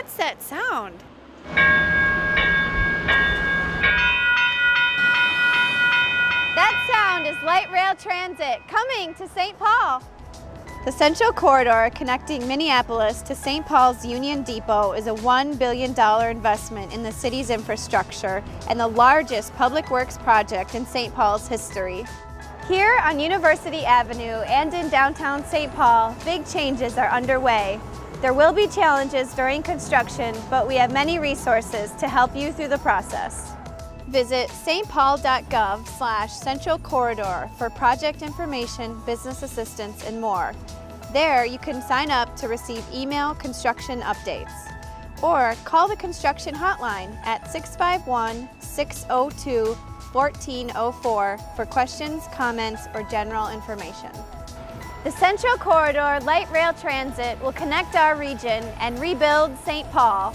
What's that sound? That sound is light rail transit coming to St. Paul. The Central Corridor connecting Minneapolis to St. Paul's Union Depot is a $1 billion investment in the city's infrastructure and the largest public works project in St. Paul's history. Here on University Avenue and in downtown St. Paul, big changes are underway. There will be challenges during construction, but we have many resources to help you through the process. Visit stpaul.gov/Central Corridor for project information, business assistance, and more. There you can sign up to receive email construction updates. Or call the construction hotline at 651-602-1404 for questions, comments, or general information. The Central Corridor Light Rail Transit will connect our region and rebuild St. Paul.